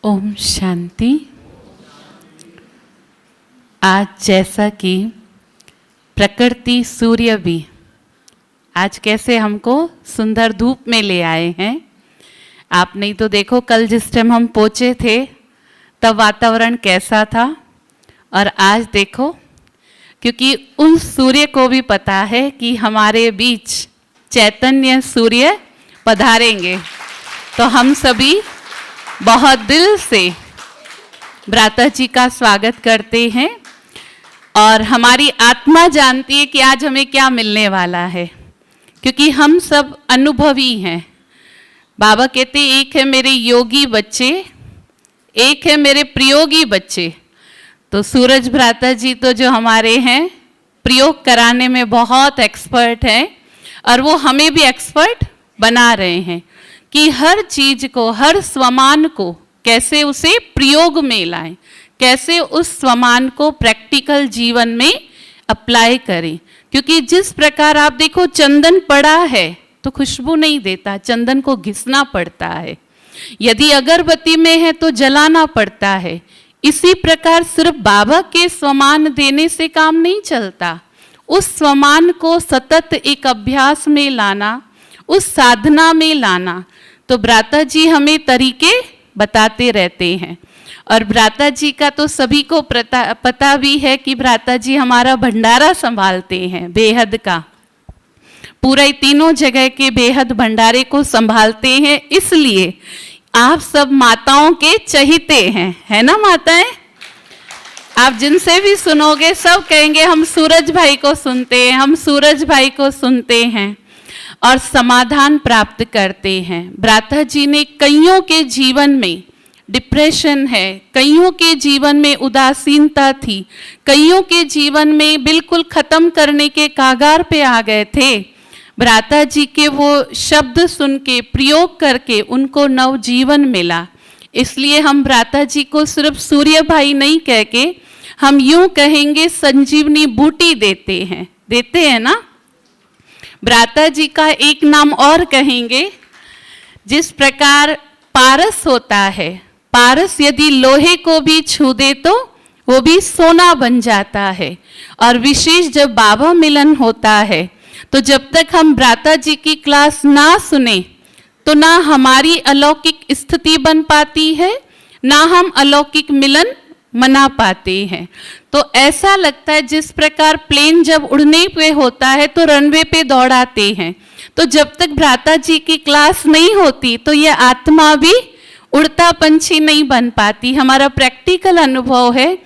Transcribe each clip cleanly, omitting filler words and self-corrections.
ओम शांति। आज जैसा कि प्रकृति सूर्य भी आज कैसे हमको सुंदर धूप में ले आए हैं। आप नहीं तो देखो कल जिस टाइम हम पहुँचे थे तब वातावरण कैसा था, और आज देखो, क्योंकि उन सूर्य को भी पता है कि हमारे बीच चैतन्य सूर्य पधारेंगे, तो हम सभी बहुत दिल से भ्राता जी का स्वागत करते हैं। और हमारी आत्मा जानती है कि आज हमें क्या मिलने वाला है, क्योंकि हम सब अनुभवी हैं। बाबा कहते एक है मेरे योगी बच्चे, एक है मेरे प्रयोगी बच्चे। तो सूरज भ्राता जी तो जो हमारे हैं प्रयोग कराने में बहुत एक्सपर्ट हैं, और वो हमें भी एक्सपर्ट बना रहे हैं कि हर चीज को, हर स्वमान को कैसे उसे प्रयोग में लाएं, कैसे उस स्वमान को प्रैक्टिकल जीवन में अप्लाई करें। क्योंकि जिस प्रकार आप देखो चंदन पड़ा है तो खुशबू नहीं देता, चंदन को घिसना पड़ता है। यदि अगरबत्ती में है तो जलाना पड़ता है। इसी प्रकार सिर्फ बाबा के स्वमान देने से काम नहीं चलता, उस स्वमान को सतत एक अभ्यास में लाना, उस साधना में लाना। तो भ्राता जी हमें तरीके बताते रहते हैं, और भ्राता जी का तो सभी को पता भी है कि भ्राता जी हमारा भंडारा संभालते हैं, बेहद का पूरा तीनों जगह के बेहद भंडारे को संभालते हैं। इसलिए आप सब माताओं के चहीते हैं, है ना माताएं? आप जिनसे भी सुनोगे सब कहेंगे हम सूरज भाई को सुनते हैं, हम सूरज भाई को सुनते हैं, और समाधान प्राप्त करते हैं। भ्राता जी ने कईयों के जीवन में डिप्रेशन है, कईयों के जीवन में उदासीनता थी, कईयों के जीवन में बिल्कुल खत्म करने के कागार पे आ गए थे। भ्राता जी के वो शब्द सुन के, प्रयोग करके उनको नवजीवन मिला। इसलिए हम भ्राता जी को सिर्फ सूर्य भाई नहीं कह के हम यूं कहेंगे संजीवनी बूटी देते हैं ना। भ्राता जी का एक नाम और कहेंगे, जिस प्रकार पारस होता है, पारस यदि लोहे को भी छू दे तो वो भी सोना बन जाता है। और विशेष जब बाबा मिलन होता है तो जब तक हम भ्राता जी की क्लास ना सुने तो ना हमारी अलौकिक स्थिति बन पाती है, ना हम अलौकिक मिलन मना पाते हैं। तो ऐसा लगता है जिस प्रकार प्लेन जब उड़ने पे होता है तो रनवे पे दौड़ाते हैं, तो जब तक भ्राता जी की क्लास नहीं होती तो ये आत्मा भी उड़ता पंछी नहीं बन पाती। हमारा प्रैक्टिकल अनुभव है,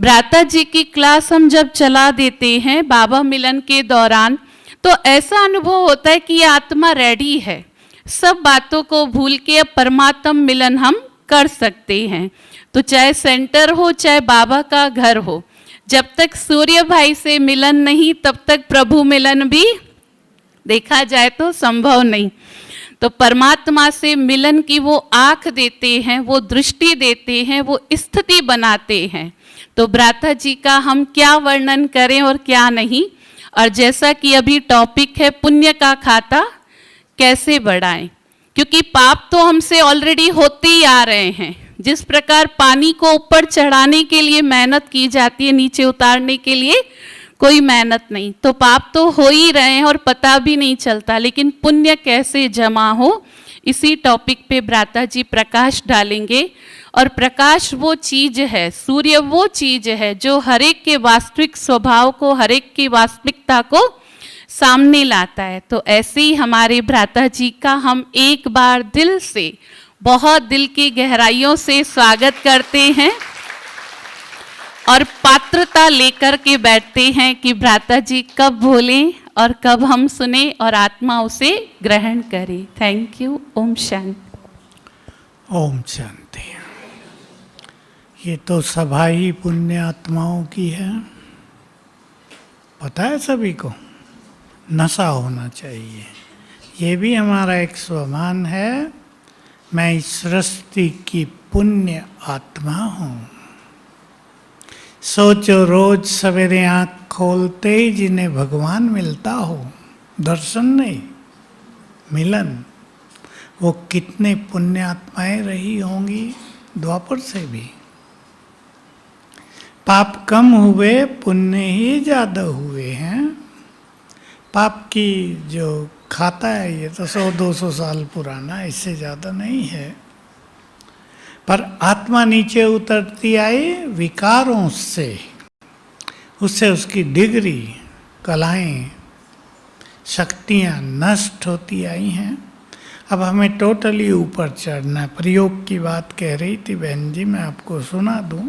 भ्राता जी की क्लास हम जब चला देते हैं बाबा मिलन के दौरान, तो ऐसा अनुभव होता है कि ये आत्मा रेडी है, सब बातों को भूल के अब परमात्म मिलन हम कर सकते हैं। तो चाहे सेंटर हो चाहे बाबा का घर हो, जब तक सूर्य भाई से मिलन नहीं तब तक प्रभु मिलन भी देखा जाए तो संभव नहीं। तो परमात्मा से मिलन की वो आँख देते हैं, वो दृष्टि देते हैं, वो स्थिति बनाते हैं। तो भ्राता जी का हम क्या वर्णन करें और क्या नहीं। और जैसा कि अभी टॉपिक है पुण्य का खाता कैसे बढ़ाएं, क्योंकि पाप तो हमसे ऑलरेडी होते ही आ रहे हैं। जिस प्रकार पानी को ऊपर चढ़ाने के लिए मेहनत की जाती है, नीचे उतारने के लिए कोई मेहनत नहीं, तो पाप तो हो ही रहे हैं और पता भी नहीं चलता। लेकिन पुण्य कैसे जमा हो, इसी टॉपिक पे भ्राता जी प्रकाश डालेंगे। और प्रकाश वो चीज है, सूर्य वो चीज है जो हरेक के वास्तविक स्वभाव को, हरेक की वास्तविकता को सामने लाता है। तो ऐसे ही हमारे भ्राता जी का हम एक बार दिल से, बहुत दिल की गहराइयों से स्वागत करते हैं, और पात्रता लेकर के बैठते हैं कि भ्राता जी कब बोलें और कब हम सुने और आत्मा उसे ग्रहण करे। Thank you. ओम शांति। ओम शांति। ये तो सभा ही पुण्य आत्माओं की है, पता है सभी को। नशा होना चाहिए, ये भी हमारा एक स्वमान है। मैं इस सृष्टि की पुण्य आत्मा हूँ। सोचो रोज सवेरे आँख खोलते ही जिन्हें भगवान मिलता हो, दर्शन नहीं मिलन, वो कितने पुण्य आत्माएं रही होंगी। द्वापर से भी। पाप कम हुए, पुण्य ही ज्यादा हुए हैं। पाप की जो खाता है ये तो 100-200 साल पुराना, इससे ज्यादा नहीं है। पर आत्मा नीचे उतरती आई विकारों से, उससे उसकी डिग्री, कलाएं, शक्तियां नष्ट होती आई हैं। अब हमें टोटली ऊपर चढ़ना है। प्रयोग की बात कह रही थी बहन जी, मैं आपको सुना दूं।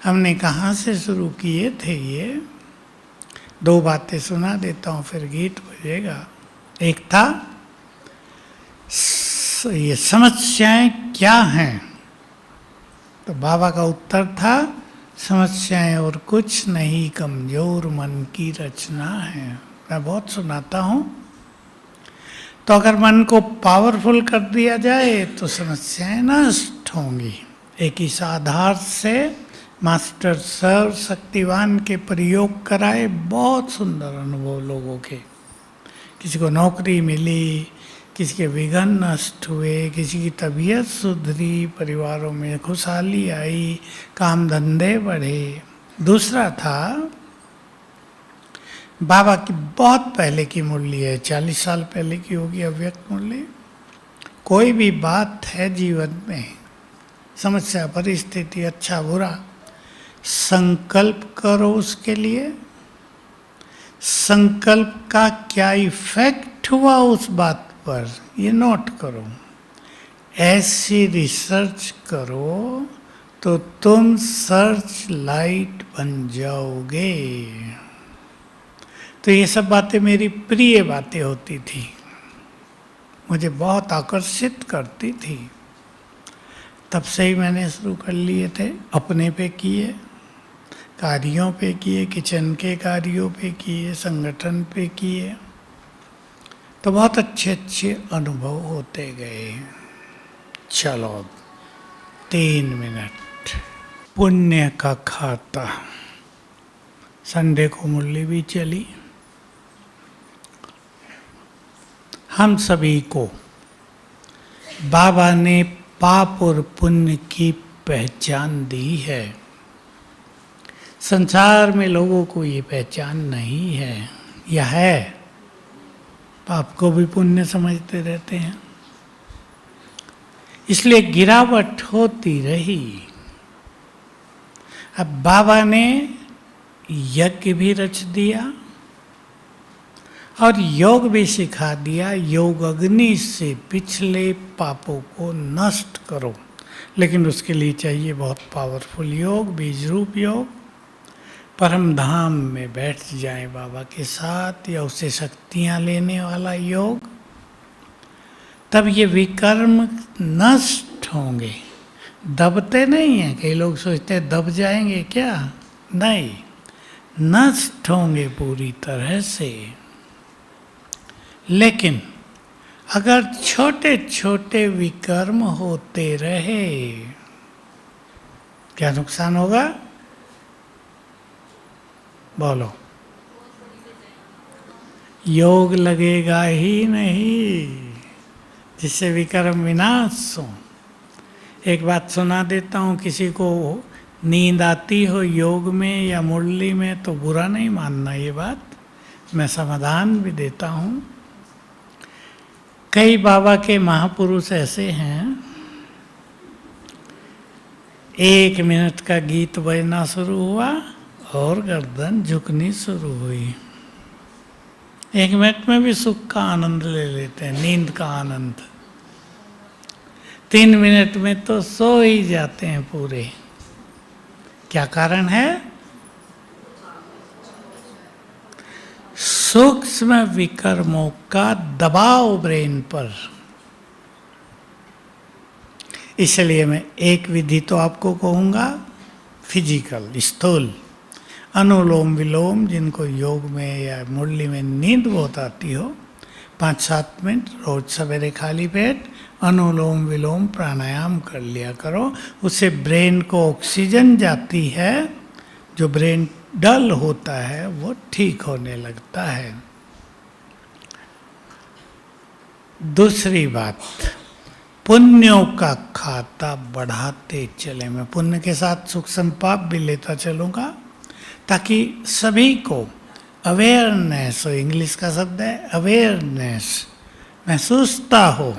हमने कहाँ से शुरू किए थे ये 2 बातें सुना देता हूँ, फिर गीत बजेगा। एक था ये समस्याएं क्या हैं, तो बाबा का उत्तर था समस्याएं और कुछ नहीं, कमजोर मन की रचना है। मैं बहुत सुनाता हूँ। तो अगर मन को पावरफुल कर दिया जाए तो समस्याएं नष्ट होंगी। एक इस आधार से मास्टर सर्व शक्तिवान के प्रयोग कराए, बहुत सुंदर अनुभव लोगों के। किसी को नौकरी मिली, किसी के विघ्न नष्ट हुए, किसी की तबीयत सुधरी, परिवारों में खुशहाली आई, काम धंधे बढ़े। दूसरा था बाबा की बहुत पहले की मुरली है, 40 साल पहले की होगी अव्यक्त मुरली। कोई भी बात है जीवन में, समस्या, परिस्थिति, अच्छा बुरा, संकल्प करो उसके लिए। संकल्प का क्या इफेक्ट हुआ उस बात पर, ये नोट करो। ऐसी रिसर्च करो तो तुम सर्च लाइट बन जाओगे। तो ये सब बातें मेरी प्रिय बातें होती थी, मुझे बहुत आकर्षित करती थी। तब से ही मैंने शुरू कर लिए थे, अपने पे किए, कार्यों पे किए, किचन के कार्यों पे किए, संगठन पे किए, तो बहुत अच्छे अच्छे अनुभव होते गए। चलो 3 मिनट। पुण्य का खाता। संडे को मुरली भी चली। हम सभी को बाबा ने पाप और पुण्य की पहचान दी है। संसार में लोगों को ये पहचान नहीं है, या है, पाप को भी पुण्य समझते रहते हैं, इसलिए गिरावट होती रही। अब बाबा ने यज्ञ भी रच दिया और योग भी सिखा दिया। योग अग्नि से पिछले पापों को नष्ट करो, लेकिन उसके लिए चाहिए बहुत पावरफुल योग, बीज रूप योग। परम धाम में बैठ जाए बाबा के साथ, या उससे शक्तियाँ लेने वाला योग, तब ये विकर्म नष्ट होंगे। दबते नहीं हैं। कई लोग सोचते हैं दब जाएंगे क्या, नहीं, नष्ट होंगे पूरी तरह से। लेकिन अगर छोटे छोटे विकर्म होते रहे, क्या नुकसान होगा, बोलो। योग लगेगा ही नहीं, जिससे विकर्म विनाश हो। एक बात सुना देता हूँ, किसी को नींद आती हो योग में या मुरली में तो बुरा नहीं मानना, ये बात मैं समाधान भी देता हूँ। कई बाबा के महापुरुष ऐसे हैं, 1 मिनट का गीत बजना शुरू हुआ और गर्दन झुकनी शुरू हुई। 1 मिनट में भी सुख का आनंद ले लेते हैं, नींद का आनंद। 3 मिनट में तो सो ही जाते हैं पूरे। क्या कारण है? सूक्ष्म विकर्मों का दबाव ब्रेन पर। इसलिए मैं एक विधि तो आपको कहूँगा, फिजिकल, स्थूल, अनुलोम विलोम, जिनको योग में या मुरली में नींद बहुत आती हो, 5-7 मिनट रोज सवेरे खाली पेट अनुलोम विलोम प्राणायाम कर लिया करो। उससे ब्रेन को ऑक्सीजन जाती है, जो ब्रेन डल होता है वो ठीक होने लगता है। दूसरी बात, पुण्यों का खाता बढ़ाते चले। मैं पुण्य के साथ सूक्ष्म पाप भी लेता चलूंगा ताकि सभी को अवेयरनेस हो। इंग्लिश का शब्द है अवेयरनेस, महसूसता हो,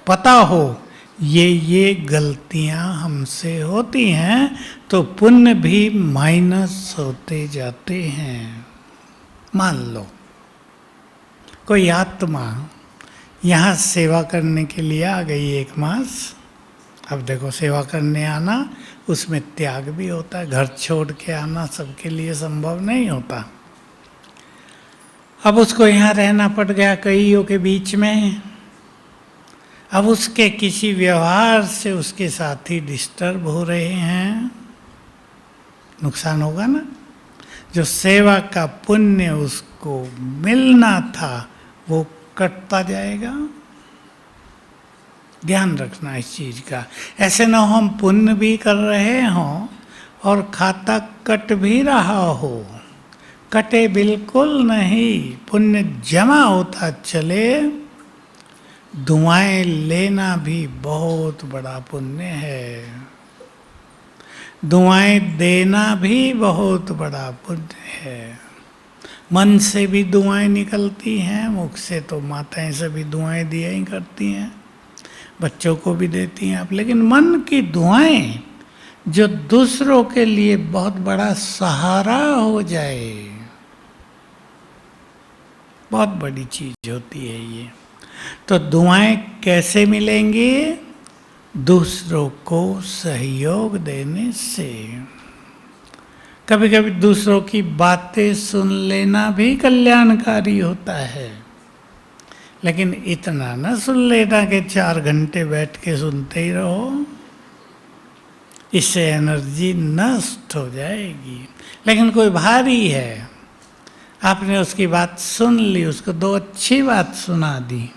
पता हो ये गलतियां हमसे होती हैं तो पुण्य भी माइनस होते जाते हैं। मान लो कोई आत्मा यहाँ सेवा करने के लिए आ गई 1 मास। अब देखो सेवा करने आना उसमें त्याग भी होता है, घर छोड़ के आना सबके लिए संभव नहीं होता। अब उसको यहाँ रहना पड़ गया कईयों के बीच में। अब उसके किसी व्यवहार से उसके साथी डिस्टर्ब हो रहे हैं, नुकसान होगा ना। जो सेवा का पुण्य उसको मिलना था वो कटता जाएगा। ध्यान रखना इस चीज का। ऐसे ना हम पुण्य भी कर रहे हों और खाता कट भी रहा हो। कटे बिल्कुल नहीं, पुण्य जमा होता चले। दुआएं लेना भी बहुत बड़ा पुण्य है, दुआएं देना भी बहुत बड़ा पुण्य है। मन से भी दुआएं निकलती हैं, मुख से तो माताएं सभी दुआएं दिया ही करती हैं, बच्चों को भी देती हैं आप। लेकिन मन की दुआएं जो दूसरों के लिए बहुत बड़ा सहारा हो जाए, बहुत बड़ी चीज होती है ये। तो दुआएं कैसे मिलेंगी? दूसरों को सहयोग देने से। कभी कभी दूसरों की बातें सुन लेना भी कल्याणकारी होता है, लेकिन इतना ना सुन लेना कि 4 घंटे बैठ के सुनते ही रहो, इससे एनर्जी नष्ट हो जाएगी। लेकिन कोई भारी है, आपने उसकी बात सुन ली, उसको 2 अच्छी बात सुना दी,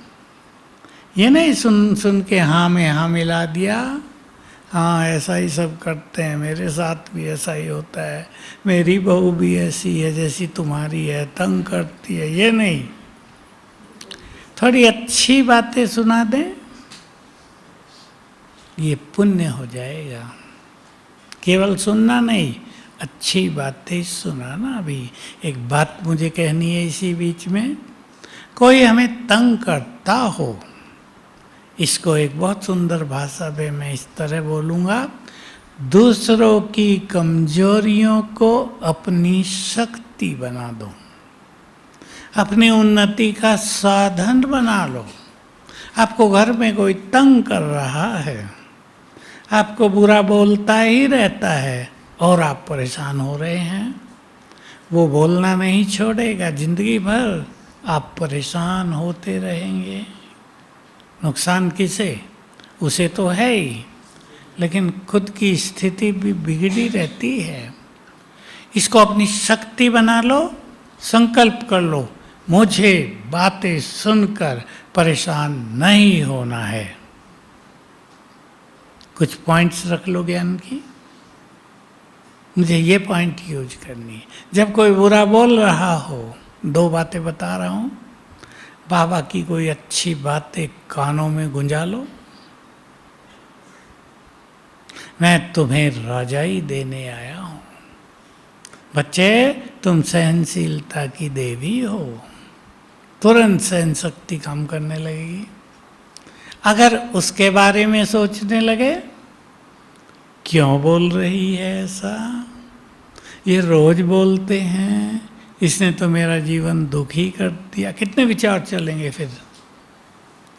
ये नहीं सुन सुन के हाँ में हाँ मिला दिया। हाँ ऐसा ही सब करते हैं, मेरे साथ भी ऐसा ही होता है, मेरी बहू भी ऐसी है जैसी तुम्हारी है, तंग करती है, ये नहीं। थोड़ी अच्छी बातें सुना दें, ये पुण्य हो जाएगा। केवल सुनना नहीं, अच्छी बातें सुनाना भी। एक बात मुझे कहनी है इसी बीच में। कोई हमें तंग करता हो, इसको एक बहुत सुंदर भाषा में मैं इस तरह बोलूँगा, दूसरों की कमजोरियों को अपनी शक्ति बना दो, अपनी उन्नति का साधन बना लो। आपको घर में कोई तंग कर रहा है, आपको बुरा बोलता ही रहता है और आप परेशान हो रहे हैं, वो बोलना नहीं छोड़ेगा, जिंदगी भर आप परेशान होते रहेंगे। नुकसान किसे? उसे तो है ही, लेकिन खुद की स्थिति भी बिगड़ी रहती है। इसको अपनी शक्ति बना लो, संकल्प कर लो, मुझे बातें सुनकर परेशान नहीं होना है। कुछ पॉइंट्स रख लो ज्ञान की, मुझे ये पॉइंट यूज करनी है। जब कोई बुरा बोल रहा हो, 2 बातें बता रहा हूँ, बाबा की कोई अच्छी बातें कानों में गुंजा लो, मैं तुम्हें राजाई देने आया हूँ, बच्चे तुम सहनशीलता की देवी हो। तुरंत सहन शक्ति काम करने लगेगी। अगर उसके बारे में सोचने लगे, क्यों बोल रही है ऐसा, ये रोज बोलते हैं, इसने तो मेरा जीवन दुखी कर दिया, कितने विचार चलेंगे फिर।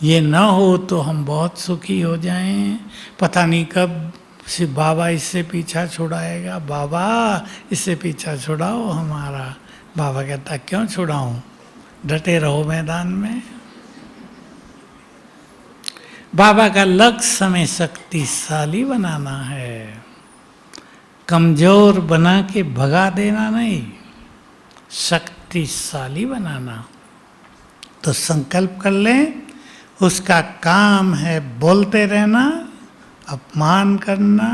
ये ना हो तो हम बहुत सुखी हो जाएं, पता नहीं कब से बाबा इससे पीछा छुड़ाएगा, बाबा इससे पीछा छुड़ाओ हमारा। बाबा कहता क्यों छुड़ाऊं, डटे रहो मैदान में। बाबा का लक्ष्य हमें शक्तिशाली बनाना है, कमजोर बना के भगा देना नहीं, शक्तिशाली बनाना। तो संकल्प कर लें, उसका काम है बोलते रहना, अपमान करना,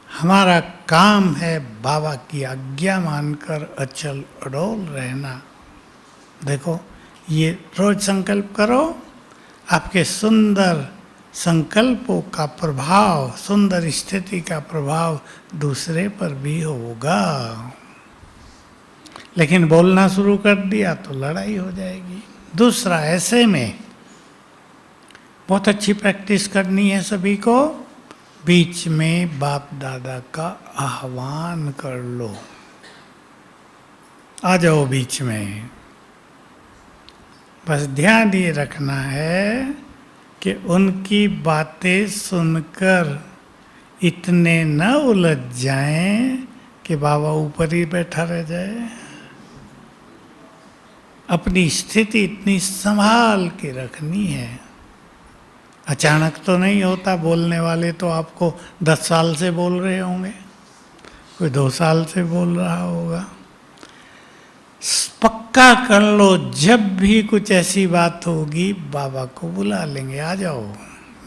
हमारा काम है बाबा की आज्ञा मानकर अचल अडोल रहना। देखो ये रोज संकल्प करो, आपके सुंदर संकल्पों का प्रभाव, सुंदर स्थिति का प्रभाव दूसरे पर भी होगा। लेकिन बोलना शुरू कर दिया तो लड़ाई हो जाएगी। दूसरा, ऐसे में बहुत अच्छी प्रैक्टिस करनी है सभी को, बीच में बाप दादा का आह्वान कर लो, आ जाओ बीच में। बस ध्यान ये रखना है कि उनकी बातें सुनकर इतने न उलझ जाएं कि बाबा ऊपर ही बैठा रह जाए। अपनी स्थिति इतनी संभाल के रखनी है। अचानक तो नहीं होता, बोलने वाले तो आपको 10 साल से बोल रहे होंगे, कोई 2 साल से बोल रहा होगा। पक्का कर लो, जब भी कुछ ऐसी बात होगी बाबा को बुला लेंगे, आ जाओ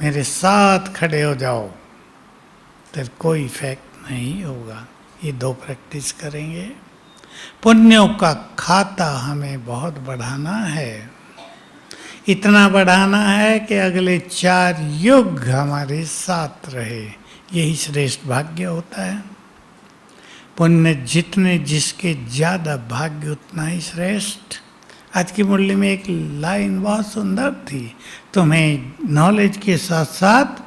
मेरे साथ खड़े हो जाओ, फिर कोई इफेक्ट नहीं होगा। ये 2 प्रैक्टिस करेंगे। पुण्यों का खाता हमें बहुत बढ़ाना है, इतना बढ़ाना है कि अगले 4 युग हमारे साथ रहे। यही श्रेष्ठ भाग्य होता है। पुण्य जितने जिसके ज़्यादा भाग्य उतना ही श्रेष्ठ। आज की मुरली में एक लाइन बहुत सुंदर थी, तुम्हें नॉलेज के साथ साथ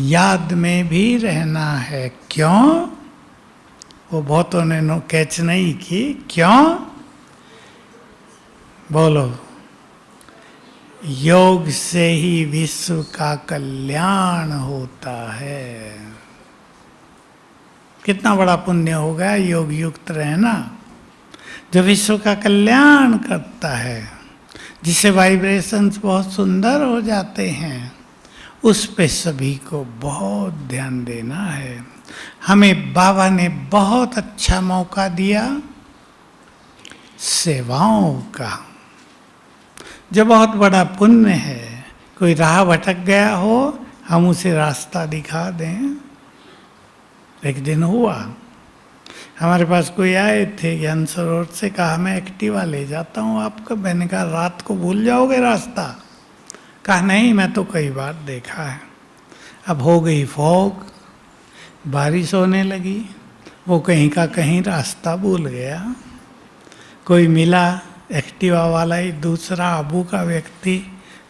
याद में भी रहना है। क्यों? वो बहुतों ने कैच नहीं की। क्यों? बोलो। योग से ही विश्व का कल्याण होता है। कितना बड़ा पुण्य होगा योग युक्त रहना, जो विश्व का कल्याण करता है, जिसे वाइब्रेशंस बहुत सुंदर हो जाते हैं, उस पे सभी को बहुत ध्यान देना है। हमें बाबा ने बहुत अच्छा मौका दिया सेवाओं का, जो बहुत बड़ा पुण्य है। कोई राह भटक गया हो, हम उसे रास्ता दिखा दें। एक दिन हुआ, हमारे पास कोई आए थे ज्ञान सरोवर से, कहा मैं एक्टिवा ले जाता हूँ आपका। मैंने कहा रात को भूल जाओगे रास्ता? कहा नहीं, मैं तो कई बार देखा है। अब हो गई फॉग, बारिश होने लगी, वो कहीं का कहीं रास्ता भूल गया। कोई मिला एक्टिवा वाला ही दूसरा अबू का व्यक्ति,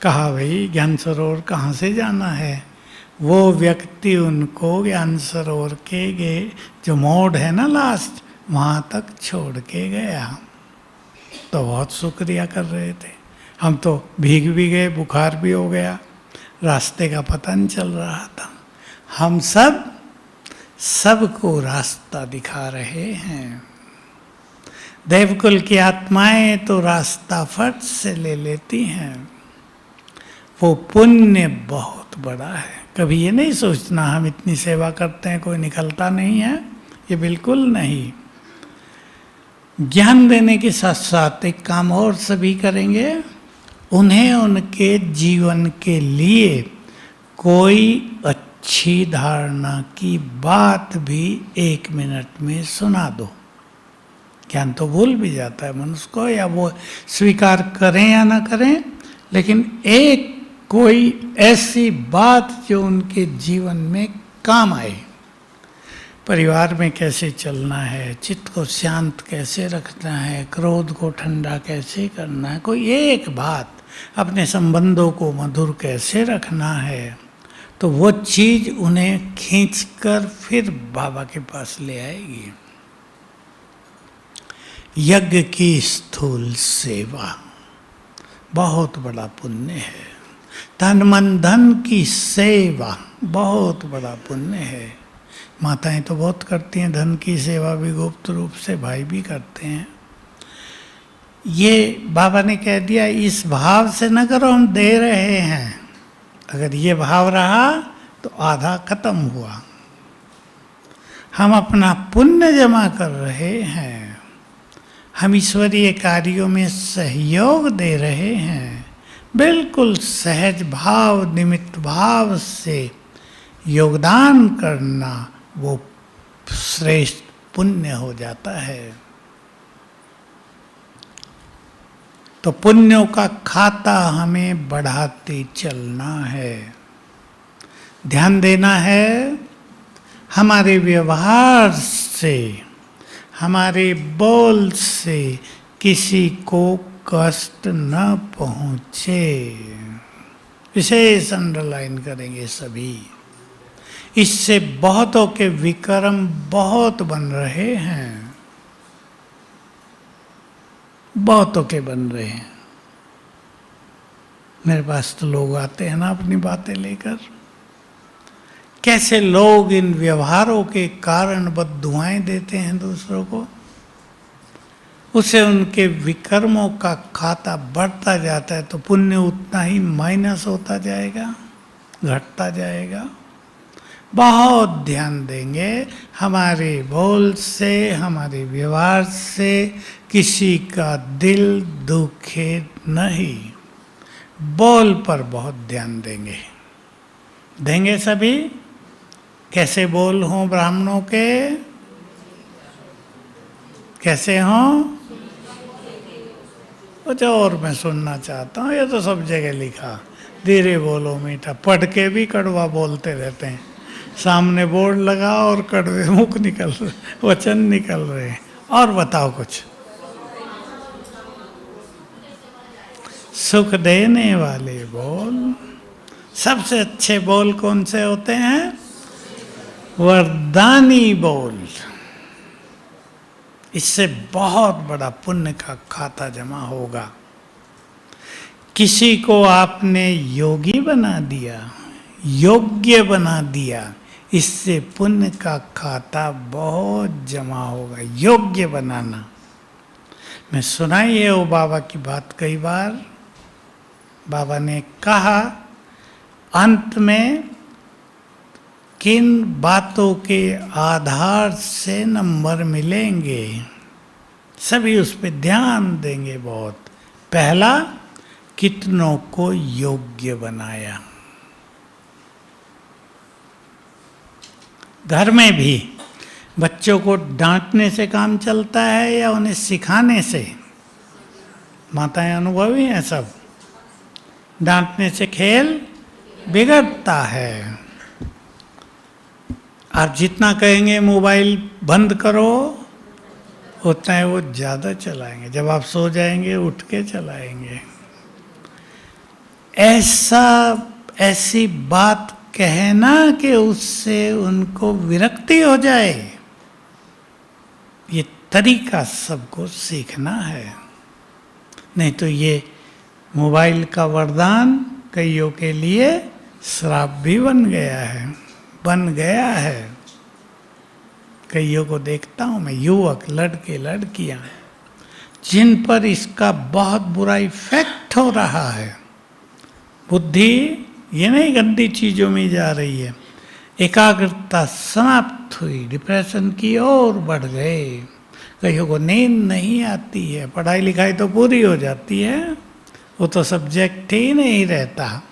कहा भाई ज्ञान सरोवर कहाँ से जाना है? वो व्यक्ति उनको ज्ञान सरोवर के गए जो मोड़ है ना लास्ट, वहाँ तक छोड़ के गया। तो बहुत शुक्रिया कर रहे थे। हम तो भीग भी गए, बुखार भी हो गया, रास्ते का पता नहीं चल रहा था। हम सबको रास्ता दिखा रहे हैं। देवकुल की आत्माएं तो रास्ता फट से ले लेती हैं। वो पुण्य बहुत बड़ा है। कभी ये नहीं सोचना हम इतनी सेवा करते हैं कोई निकलता नहीं है, ये बिल्कुल नहीं। ज्ञान देने के साथ साथ एक काम और सभी करेंगे, उन्हें उनके जीवन के लिए कोई अच्छी धारणा की बात भी 1 मिनट में सुना दो। ज्ञान तो भूल भी जाता है मनुष्य को, या वो स्वीकार करें या ना करें, लेकिन एक कोई ऐसी बात जो उनके जीवन में काम आए। परिवार में कैसे चलना है, चित्त को शांत कैसे रखना है, क्रोध को ठंडा कैसे करना है, कोई एक बात, अपने संबंधों को मधुर कैसे रखना है, तो वो चीज उन्हें खींचकर फिर बाबा के पास ले आएगी। यज्ञ की स्थूल सेवा बहुत बड़ा पुण्य है। तन मन धन की सेवा बहुत बड़ा पुण्य है। माताएं तो बहुत करती हैं धन की सेवा भी, गुप्त रूप से भाई भी करते हैं। ये बाबा ने कह दिया इस भाव से न करो, हम दे रहे हैं। अगर ये भाव रहा तो आधा खत्म हुआ। हम अपना पुण्य जमा कर रहे हैं, हम ईश्वरीय कार्यों में सहयोग दे रहे हैं। बिल्कुल सहज भाव, निमित्त भाव से योगदान करना वो श्रेष्ठ पुण्य हो जाता है। तो पुण्यों का खाता हमें बढ़ाते चलना है। ध्यान देना है हमारे व्यवहार से, हमारे बोल से किसी को कष्ट न पहुंचे। विशेष अंडरलाइन करेंगे सभी। इससे बहुतों के विक्रम बहुत बन रहे हैं, बहुतों के बन रहे हैं। मेरे पास तो लोग आते हैं ना अपनी बातें लेकर, कैसे लोग इन व्यवहारों के कारण बद्दुआएं देते हैं दूसरों को, उससे उनके विकर्मों का खाता बढ़ता जाता है, तो पुण्य उतना ही माइनस होता जाएगा, घटता जाएगा। बहुत ध्यान देंगे हमारे बोल से, हमारे व्यवहार से किसी का दिल दुखे नहीं। बोल पर बहुत ध्यान देंगे। देंगे सभी? कैसे बोल हों ब्राह्मणों के? कैसे हों? कुछ और मैं सुनना चाहता हूँ, ये तो सब जगह लिखा, धीरे बोलो मीठा। पढ़ के भी कड़वा बोलते रहते हैं, सामने बोर्ड लगा और कड़वे मुख निकल रहे, वचन निकल रहे। और बताओ कुछ। सुख देने वाले बोल। सबसे अच्छे बोल कौन से होते हैं? वरदानी बोल। इससे बहुत बड़ा पुण्य का खाता जमा होगा। किसी को आपने योगी बना दिया, योग्य बना दिया, इससे पुण्य का खाता बहुत जमा होगा। योग्य बनाना। मैं सुनाई है वो बाबा की बात कई बार। बाबा ने कहा अंत में किन बातों के आधार से नंबर मिलेंगे, सभी उस पर ध्यान देंगे बहुत। पहला, कितनों को योग्य बनाया। घर में भी बच्चों को डांटने से काम चलता है या उन्हें सिखाने से? माताएं अनुभवी हैं सब। डांटने से खेल बिगड़ता है। आप जितना कहेंगे मोबाइल बंद करो, उतना ही वो ज़्यादा चलाएंगे। जब आप सो जाएंगे उठ के चलाएंगे। ऐसी बात कहना कि उससे उनको विरक्ति हो जाए, ये तरीका सबको सीखना है। नहीं तो ये मोबाइल का वरदान कईयों के लिए श्राप भी बन गया है। कईयों को देखता हूँ मैं, युवक, लड़के, लड़कियां, जिन पर इसका बहुत बुरा इफेक्ट हो रहा है। बुद्धि ये नहीं गंदी चीजों में जा रही है, एकाग्रता समाप्त हुई, डिप्रेशन की ओर बढ़ गए। कईयों को नींद नहीं आती है, पढ़ाई लिखाई तो पूरी हो जाती है, वो तो सब्जेक्ट ही नहीं रहता।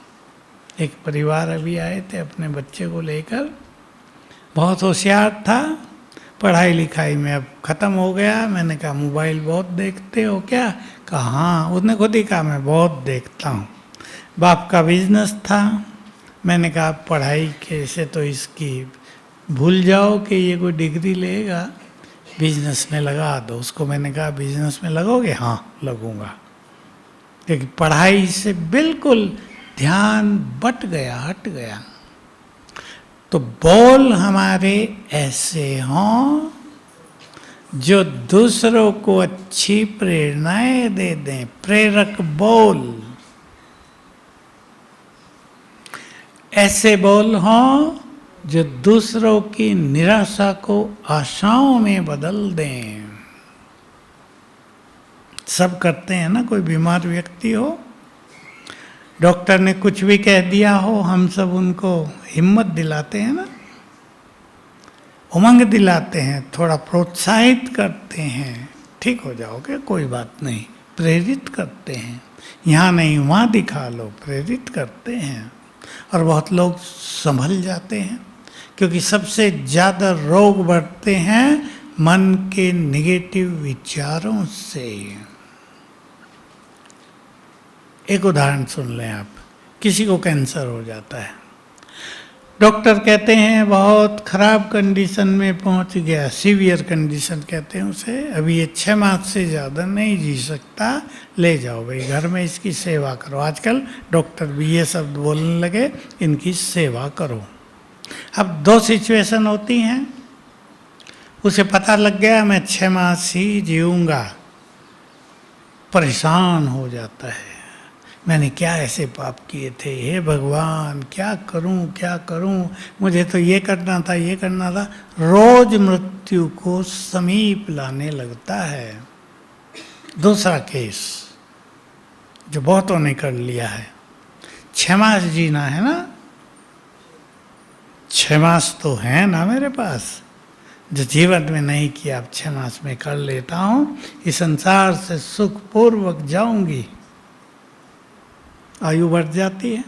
एक परिवार अभी आए थे अपने बच्चे को लेकर, बहुत होशियार था, पढ़ाई लिखाई में अब ख़त्म हो गया। मैंने कहा मोबाइल बहुत देखते हो क्या? कहा हाँ। उसने खुद ही कहा मैं बहुत देखता हूँ। बाप का बिजनेस था। मैंने कहा पढ़ाई के से तो इसकी भूल जाओ कि ये कोई डिग्री लेगा, बिजनेस में लगा दो उसको। मैंने कहा बिजनेस में लगोगे? हाँ लगूंगा। लेकिन पढ़ाई से बिल्कुल ध्यान बट गया, हट गया। तो बोल हमारे ऐसे हों जो दूसरों को अच्छी प्रेरणाएं दे दें, प्रेरक बोल। ऐसे बोल हों जो दूसरों की निराशा को आशाओं में बदल दें। सब करते हैं ना, कोई बीमार व्यक्ति हो, डॉक्टर ने कुछ भी कह दिया हो, हम सब उनको हिम्मत दिलाते हैं ना, उमंग दिलाते हैं, थोड़ा प्रोत्साहित करते हैं, ठीक हो जाओगे कोई बात नहीं, प्रेरित करते हैं। यहाँ नहीं वहाँ दिखा लो, प्रेरित करते हैं। और बहुत लोग संभल जाते हैं, क्योंकि सबसे ज़्यादा रोग बढ़ते हैं मन के निगेटिव विचारों से। एक उदाहरण सुन लें आप। किसी को कैंसर हो जाता है, डॉक्टर कहते हैं बहुत खराब कंडीशन में पहुंच गया, सीवियर कंडीशन कहते हैं उसे, अभी ये 6 मास से ज़्यादा नहीं जी सकता, ले जाओ भाई घर में, इसकी सेवा करो। आजकल डॉक्टर भी ये शब्द बोलने लगे, इनकी सेवा करो। अब 2 सिचुएशन होती हैं, उसे पता लग गया मैं 6 मास ही जीऊँगा, परेशान हो जाता है, मैंने क्या ऐसे पाप किए थे, हे भगवान क्या करूं, मुझे तो ये करना था, ये करना था, रोज मृत्यु को समीप लाने लगता है। दूसरा केस जो बहुतों ने कर लिया है, 6 मास जीना है ना, 6 मास तो है ना मेरे पास, जो जीवन में नहीं किया अब 6 मास में कर लेता हूँ, इस संसार से सुखपूर्वक जाऊंगी। आयु बढ़ जाती है,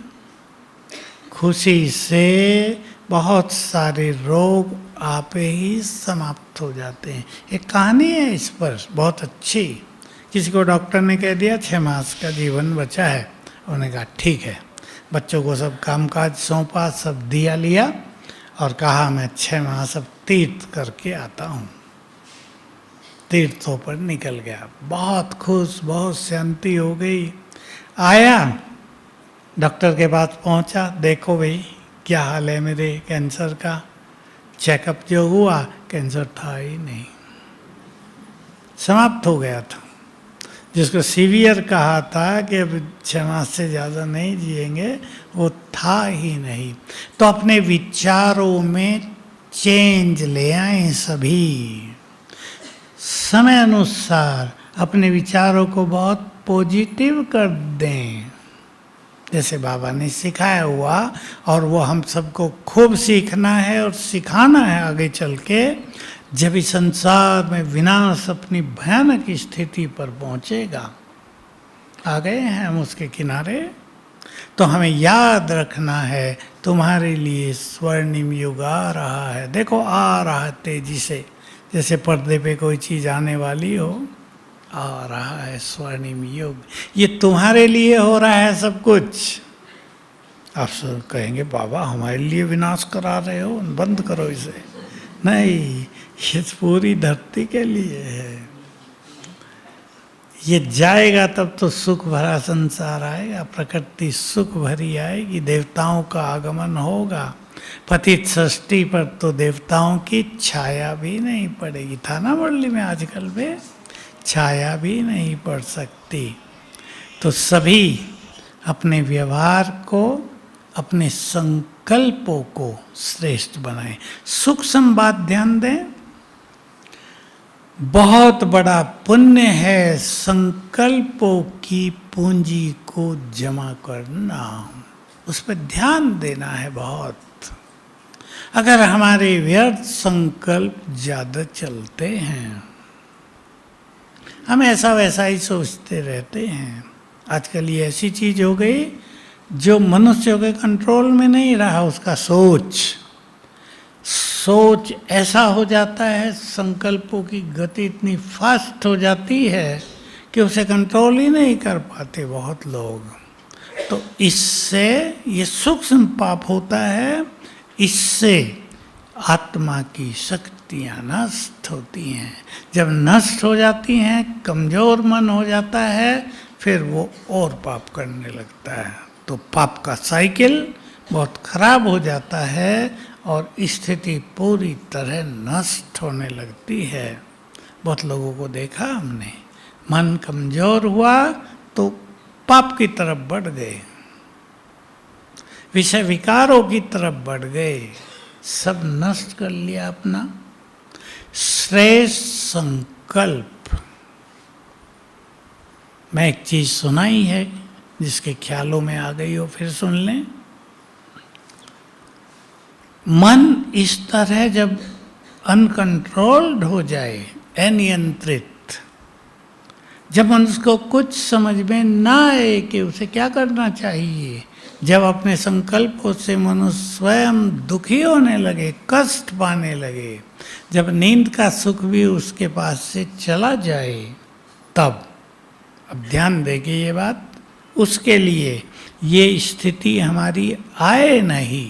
खुशी से बहुत सारे रोग आपे ही समाप्त हो जाते हैं। एक कहानी है इस पर बहुत अच्छी, किसी को डॉक्टर ने कह दिया 6 मास का जीवन बचा है, उन्होंने कहा ठीक है, बच्चों को सब कामकाज सौंपा, सब दिया लिया और कहा मैं 6 मास अब तीर्थ करके आता हूँ। तीर्थों पर निकल गया, बहुत खुश, बहुत शांति हो गई। आया डॉक्टर के पास पहुंचा, देखो भाई क्या हाल है मेरे कैंसर का, चेकअप जो हुआ कैंसर था ही नहीं, समाप्त हो गया था। जिसको सीवियर कहा था कि अब 6 मास से ज़्यादा नहीं जिएंगे, वो था ही नहीं। तो अपने विचारों में चेंज ले आए सभी, समय अनुसार अपने विचारों को बहुत पॉजिटिव कर दें, जैसे बाबा ने सिखाया हुआ, और वो हम सबको खूब सीखना है और सिखाना है आगे चल के, जब इस संसार में विनाश अपनी भयानक स्थिति पर पहुंचेगा। आ गए हैं हम उसके किनारे, तो हमें याद रखना है तुम्हारे लिए स्वर्णिम युग आ रहा है। देखो आ रहा है तेजी से, जैसे पर्दे पे कोई चीज़ आने वाली हो, आ रहा है स्वर्णिम युग, ये तुम्हारे लिए हो रहा है सब कुछ। आप सब कहेंगे बाबा हमारे लिए विनाश करा रहे हो, बंद करो इसे। नहीं, ये पूरी धरती के लिए है। ये जाएगा तब तो सुख भरा संसार आएगा, प्रकृति सुख भरी आएगी, देवताओं का आगमन होगा। पतित षष्ठी पर तो देवताओं की छाया भी नहीं पड़ेगी, था ना मुरली में आजकल में, छाया भी नहीं पड़ सकती। तो सभी अपने व्यवहार को, अपने संकल्पों को श्रेष्ठ बनाएं। सुख संवाद ध्यान दें, बहुत बड़ा पुण्य है संकल्पों की पूंजी को जमा करना, उस पर ध्यान देना है बहुत। अगर हमारे व्यर्थ संकल्प ज़्यादा चलते हैं, हम ऐसा वैसा ही सोचते रहते हैं। आजकल ये ऐसी चीज हो गई जो मनुष्यों के कंट्रोल में नहीं रहा, उसका सोच ऐसा हो जाता है, संकल्पों की गति इतनी फास्ट हो जाती है कि उसे कंट्रोल ही नहीं कर पाते बहुत लोग। तो इससे ये सूक्ष्म पाप होता है, इससे आत्मा की शक्तियाँ नष्ट होती हैं। जब नष्ट हो जाती हैं, कमजोर मन हो जाता है, फिर वो और पाप करने लगता है। तो पाप का साइकिल बहुत खराब हो जाता है और स्थिति पूरी तरह नष्ट होने लगती है। बहुत लोगों को देखा हमने, मन कमजोर हुआ तो पाप की तरफ बढ़ गए, विषय विकारों की तरफ बढ़ गए, सब नष्ट कर लिया अपना। श्रेष्ठ संकल्प, मैं एक चीज सुनाई है, जिसके ख्यालों में आ गई हो फिर सुन लें। मन इस तरह जब अनकंट्रोल्ड हो जाए, अनियंत्रित, जब मनुष्य को कुछ समझ में ना आए कि उसे क्या करना चाहिए, जब अपने संकल्पों से मनुष्य स्वयं दुखी होने लगे, कष्ट पाने लगे, जब नींद का सुख भी उसके पास से चला जाए, तब अब ध्यान देंगे ये बात, उसके लिए ये स्थिति हमारी आए नहीं।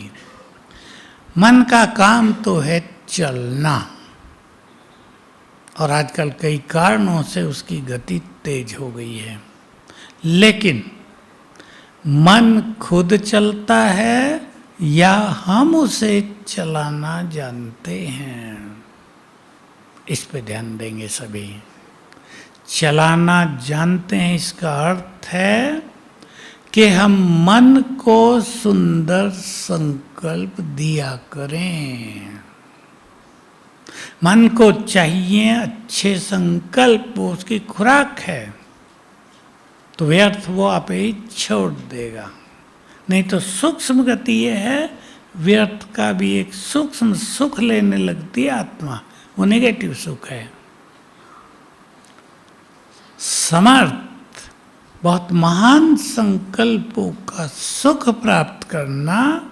मन का काम तो है चलना, और आजकल कई कारणों से उसकी गति तेज हो गई है, लेकिन मन खुद चलता है या हम उसे चलाना जानते हैं, इस पे ध्यान देंगे सभी। चलाना जानते हैं इसका अर्थ है कि हम मन को सुंदर संकल्प दिया करें। मन को चाहिए अच्छे संकल्प, वो उसकी खुराक है, तो व्यर्थ वो आप ही छोड़ देगा। नहीं तो सूक्ष्म गति ये है, व्यर्थ का भी एक सूक्ष्म सुख लेने लगती है आत्मा, वो नेगेटिव सुख है। समर्थ बहुत महान संकल्पों का सुख प्राप्त करना,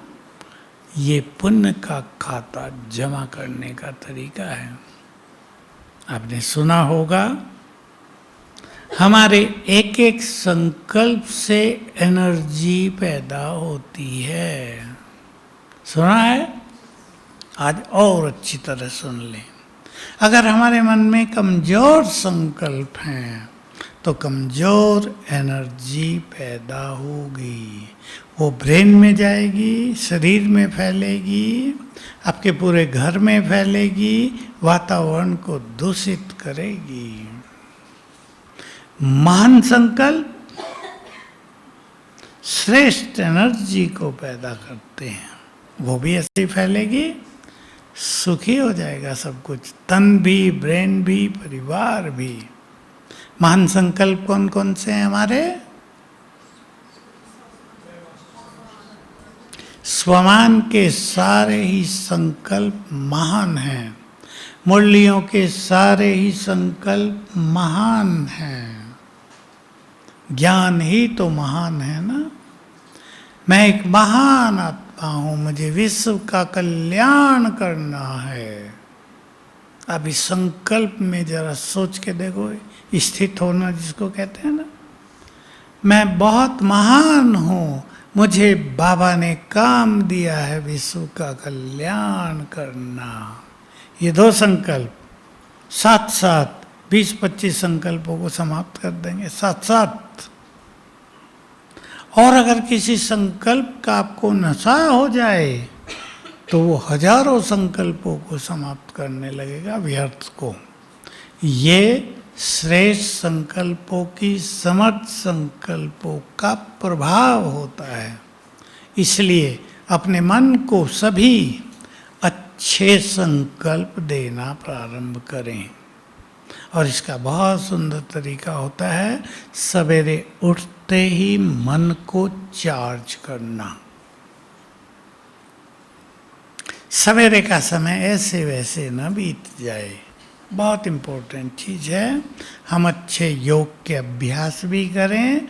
ये पुण्य का खाता जमा करने का तरीका है। आपने सुना होगा, हमारे एक एक संकल्प से एनर्जी पैदा होती है। सुना है? आज और अच्छी तरह सुन लें। अगर हमारे मन में कमजोर संकल्प हैं तो कमजोर एनर्जी पैदा होगी, वो ब्रेन में जाएगी, शरीर में फैलेगी, आपके पूरे घर में फैलेगी, वातावरण को दूषित करेगी। महान संकल्प श्रेष्ठ एनर्जी को पैदा करते हैं, वो भी ऐसे ही फैलेगी, सुखी हो जाएगा सब कुछ, तन भी, ब्रेन भी, परिवार भी। महान संकल्प कौन कौन से हैं हमारे? स्वमान के सारे ही संकल्प महान हैं, मुरलियों के सारे ही संकल्प महान हैं। ज्ञान ही तो महान है ना। मैं एक महान आत्मा हूं, मुझे विश्व का कल्याण करना है। अब इस संकल्प में जरा सोच के देखो, स्थित होना जिसको कहते हैं ना। मैं बहुत महान हूं, मुझे बाबा ने काम दिया है विश्व का कल्याण करना। ये दो संकल्प साथ साथ 20-25 संकल्पों को समाप्त कर देंगे साथ साथ। और अगर किसी संकल्प का आपको नशा हो जाए तो वो हजारों संकल्पों को समाप्त करने लगेगा, व्यर्थ को। ये श्रेष्ठ संकल्पों की समर्थ संकल्पों का प्रभाव होता है। इसलिए अपने मन को सभी अच्छे संकल्प देना प्रारंभ करें। और इसका बहुत सुंदर तरीका होता है, सवेरे उठते ही मन को चार्ज करना। सवेरे का समय ऐसे वैसे न बीत जाए, बहुत इम्पोर्टेंट चीज़ है। हम अच्छे योग के अभ्यास भी करें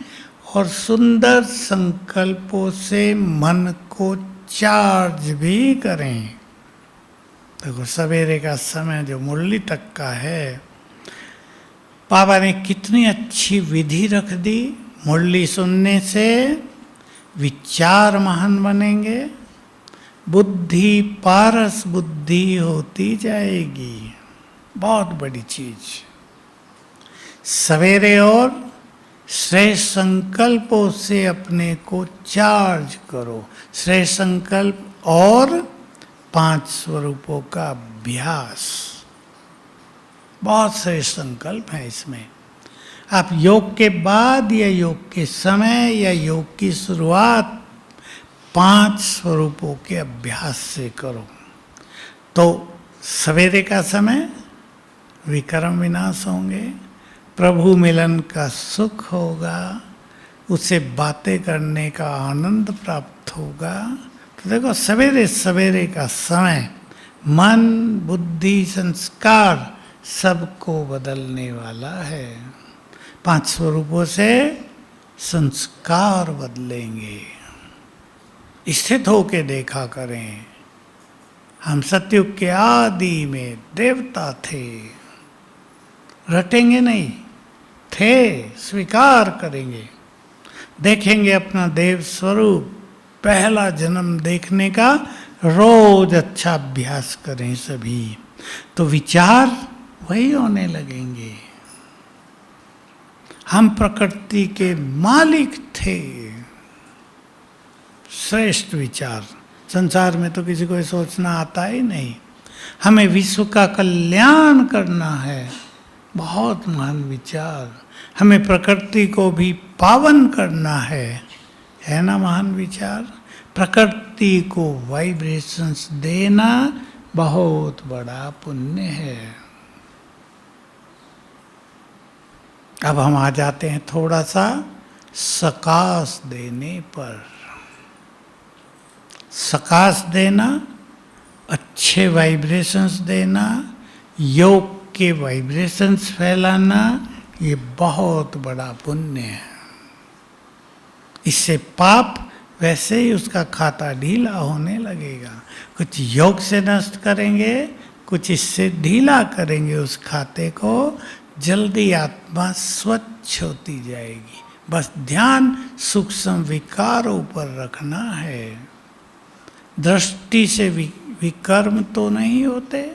और सुंदर संकल्पों से मन को चार्ज भी करें। देखो, सवेरे का समय जो मुरली तक का है, बाबा ने कितनी अच्छी विधि रख दी। मुरली सुनने से विचार महान बनेंगे, बुद्धि पारस बुद्धि होती जाएगी। बहुत बड़ी चीज। सवेरे और श्रेष्ठ संकल्पों से अपने को चार्ज करो। श्रेष्ठ संकल्प और 5 स्वरूपों का अभ्यास, बहुत श्रेष्ठ संकल्प है इसमें। आप योग के बाद या योग के समय या योग की शुरुआत 5 स्वरूपों के अभ्यास से करो तो सवेरे का समय विकर्म विनाश होंगे, प्रभु मिलन का सुख होगा, उससे बातें करने का आनंद प्राप्त होगा। तो देखो, सवेरे सवेरे का समय मन, बुद्धि, संस्कार सबको बदलने वाला है। 5 स्वरूपों से संस्कार बदलेंगे। स्थित होके देखा करें, हम सतयुग के आदि में देवता थे, रटेंगे नहीं, थे, स्वीकार करेंगे, देखेंगे अपना देव स्वरूप। पहला जन्म देखने का रोज अच्छा अभ्यास करें सभी, तो विचार वही होने लगेंगे। हम प्रकृति के मालिक थे। श्रेष्ठ विचार, संसार में तो किसी को सोचना आता ही नहीं। हमें विश्व का कल्याण करना है, बहुत महान विचार। हमें प्रकृति को भी पावन करना है ना महान विचार। प्रकृति को वाइब्रेशंस देना बहुत बड़ा पुण्य है। अब हम आ जाते हैं थोड़ा सा सकाश देने पर। सकाश देना, अच्छे वाइब्रेशंस देना, योग के वाइब्रेशंस फैलाना, ये बहुत बड़ा पुण्य है। इससे पाप वैसे ही उसका खाता ढीला होने लगेगा। कुछ योग से नष्ट करेंगे, कुछ इससे ढीला करेंगे उस खाते को, जल्दी आत्मा स्वच्छ होती जाएगी। बस ध्यान सूक्ष्म विकारों पर रखना है। दृष्टि से विकर्म तो नहीं होते,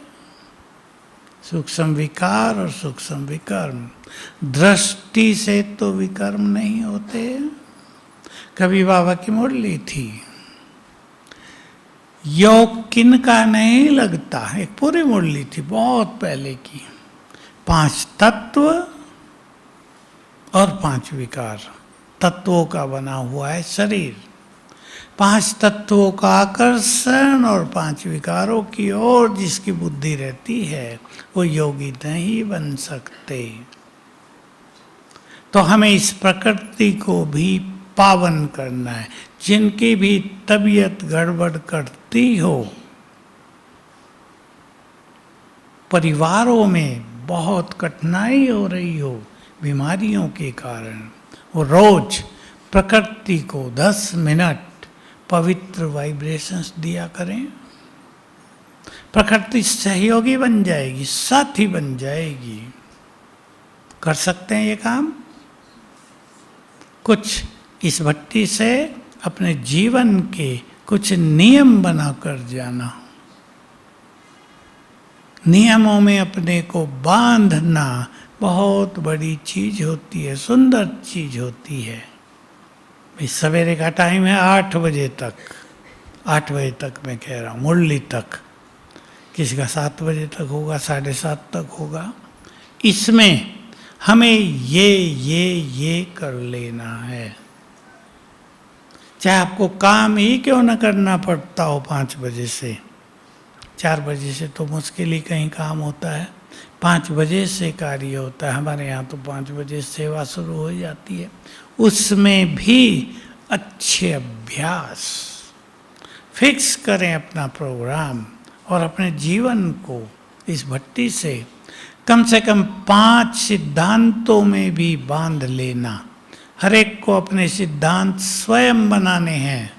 सूक्ष्म विकार और सूक्ष्म विकर्म। दृष्टि से तो विकर्म नहीं होते। कभी बाबा की मुरली थी, योग किन का नहीं लगता, एक पूरी मुरली थी बहुत पहले की। 5 तत्व और 5 विकार, तत्वों का बना हुआ है शरीर। 5 तत्वों का आकर्षण और 5 विकारों की ओर जिसकी बुद्धि रहती है, वो योगी नहीं बन सकते। तो हमें इस प्रकृति को भी पावन करना है। जिनकी भी तबीयत गड़बड़ करती हो, परिवारों में बहुत कठिनाई हो रही हो बीमारियों के कारण, वो रोज प्रकृति को 10 मिनट पवित्र वाइब्रेशंस दिया करें। प्रकृति सहयोगी बन जाएगी, साथी बन जाएगी। कर सकते हैं ये काम। कुछ इस भट्टी से अपने जीवन के कुछ नियम बनाकर जाना। नियमों में अपने को बांधना बहुत बड़ी चीज होती है, सुंदर चीज होती है। भाई सवेरे का टाइम है 8 बजे तक, 8 बजे तक मैं कह रहा हूँ, मुरली तक। किसी का 7 बजे तक होगा, 7:30 तक होगा। इसमें हमें ये कर लेना है। चाहे आपको काम ही क्यों न करना पड़ता हो 5 बजे से, 4 बजे से तो मुश्किल ही कहीं काम होता है, 5 बजे से कार्य होता है। हमारे यहाँ तो 5 बजे सेवा शुरू हो जाती है। उसमें भी अच्छे अभ्यास फिक्स करें अपना प्रोग्राम और अपने जीवन को इस भट्टी से कम 5 सिद्धांतों में भी बांध लेना। हर एक को अपने सिद्धांत स्वयं बनाने हैं,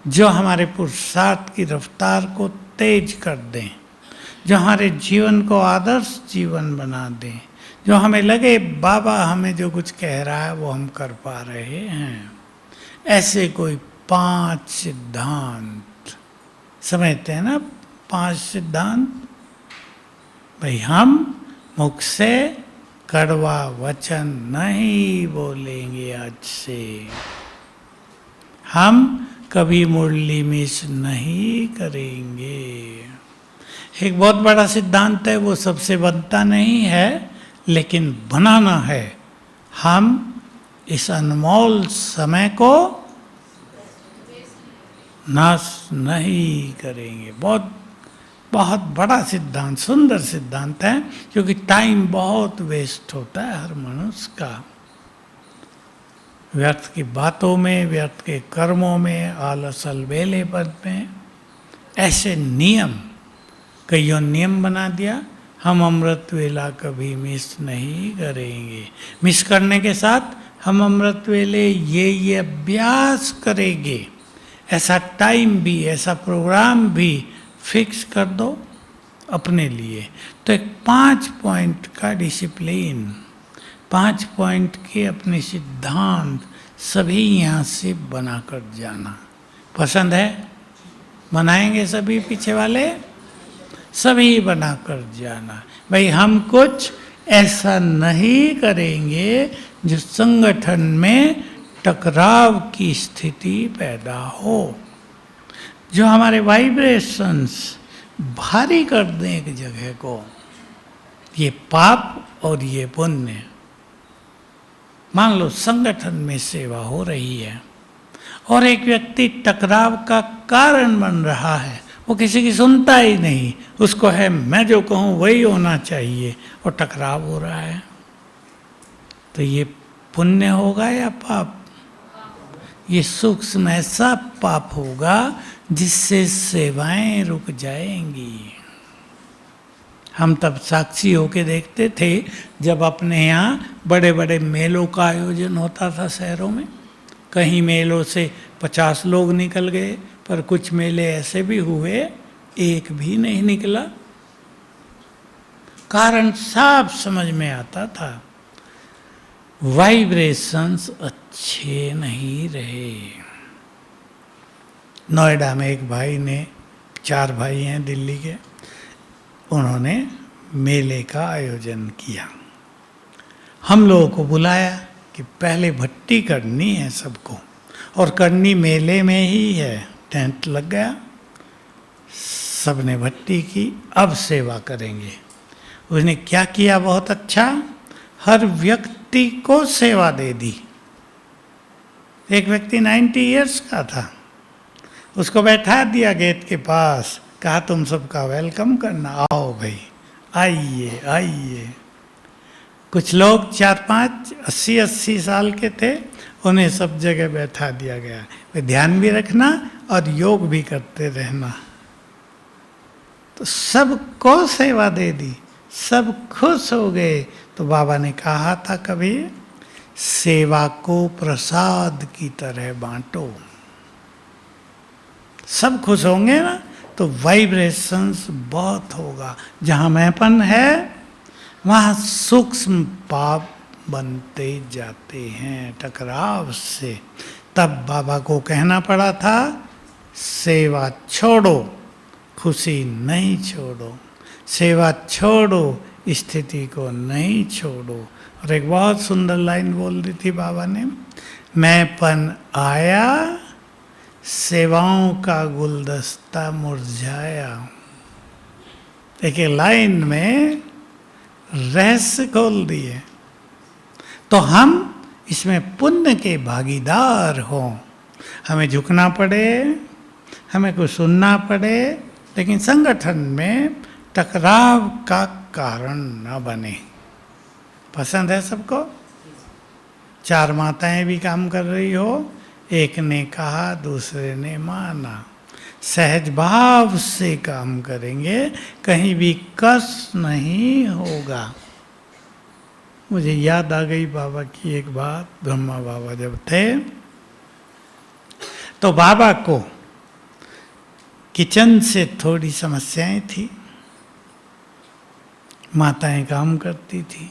जो हमारे पुरुषार्थ की रफ्तार को तेज कर दें, जो हमारे जीवन को आदर्श जीवन बना दें, जो हमें लगे बाबा हमें जो कुछ कह रहा है वो हम कर पा रहे हैं। ऐसे कोई 5 सिद्धांत समझते हैं ना, 5 सिद्धांत। भाई हम मुख से कड़वा वचन नहीं बोलेंगे, आज से हम कभी मुरली मिस नहीं करेंगे। एक बहुत बड़ा सिद्धांत है, वो सबसे बनता नहीं है, लेकिन बनाना है। हम इस अनमोल समय को नाश नहीं करेंगे। बहुत बहुत बड़ा सिद्धांत, सुंदर सिद्धांत है, क्योंकि टाइम बहुत वेस्ट होता है हर मनुष्य का, व्यर्थ की बातों में, व्यर्थ के कर्मों में, आलस अलबेलेपन में। ऐसे नियम, कईयों नियम बना दिया, हम अमृत वेला कभी मिस नहीं करेंगे। मिस करने के साथ हम अमृत वेले ये अभ्यास करेंगे। ऐसा टाइम भी, ऐसा प्रोग्राम भी फिक्स कर दो अपने लिए। तो एक 5 पॉइंट का डिसिप्लिन, 5 पॉइंट के अपने सिद्धांत सभी यहाँ से बनाकर जाना। पसंद है? बनाएंगे सभी पीछे वाले, सभी बनाकर जाना। भाई हम कुछ ऐसा नहीं करेंगे जो संगठन में टकराव की स्थिति पैदा हो, जो हमारे वाइब्रेशंस भारी कर दें एक जगह को। ये पाप और ये पुण्य। मान लो संगठन में सेवा हो रही है और एक व्यक्ति टकराव का कारण बन रहा है, वो किसी की सुनता ही नहीं, उसको है मैं जो कहूँ वही होना चाहिए, और टकराव हो रहा है, तो ये पुण्य होगा या पाप? ये सूक्ष्म ऐसा पाप होगा जिससे सेवाएं रुक जाएंगी। हम तब साक्षी होके देखते थे जब अपने यहाँ बड़े बड़े मेलों का आयोजन होता था शहरों में। कहीं मेलों से 50 लोग निकल गए, पर कुछ मेले ऐसे भी हुए एक भी नहीं निकला। कारण साफ समझ में आता था, वाइब्रेशंस अच्छे नहीं रहे। नोएडा में एक भाई ने, 4 भाई हैं दिल्ली के, उन्होंने मेले का आयोजन किया। हम लोगों को बुलाया कि पहले भट्टी करनी है सबको, और करनी मेले में ही है। टेंट लग गया, सबने भट्टी की, अब सेवा करेंगे। उसने क्या किया बहुत अच्छा, हर व्यक्ति को सेवा दे दी। एक व्यक्ति 90 इयर्स का था, उसको बैठा दिया गेट के पास, कहा तुम सबका वेलकम करना, आओ भाई आइए आइए। कुछ लोग 4-5 80 साल के थे, उन्हें सब जगह बैठा दिया गया, वे ध्यान भी रखना और योग भी करते रहना। तो सबको सेवा दे दी, सब खुश हो गए। तो बाबा ने कहा था कभी, सेवा को प्रसाद की तरह बांटो। सब खुश होंगे ना, तो वाइब्रेशंस बहुत होगा। जहाँ मैंपन है वहाँ सूक्ष्म पाप बनते जाते हैं टकराव से। तब बाबा को कहना पड़ा था, सेवा छोड़ो, खुशी नहीं छोड़ो, सेवा छोड़ो, स्थिति को नहीं छोड़ो। और एक बहुत सुंदर लाइन बोल दी थी बाबा ने, मैंपन आया, सेवाओं का गुलदस्ता मुरझाया। एक लाइन में रहस्य खोल दिए। तो हम इसमें पुण्य के भागीदार हों, हमें झुकना पड़े, हमें कुछ सुनना पड़े, लेकिन संगठन में टकराव का कारण न बने। पसंद है सबको? 4 माताएं भी काम कर रही हो, एक ने कहा दूसरे ने माना, सहज भाव से काम करेंगे, कहीं भी कष्ट नहीं होगा। मुझे याद आ गई बाबा की एक बात। ब्रह्मा बाबा जब थे तो बाबा को किचन से थोड़ी समस्याएं थी, माताएं काम करती थी,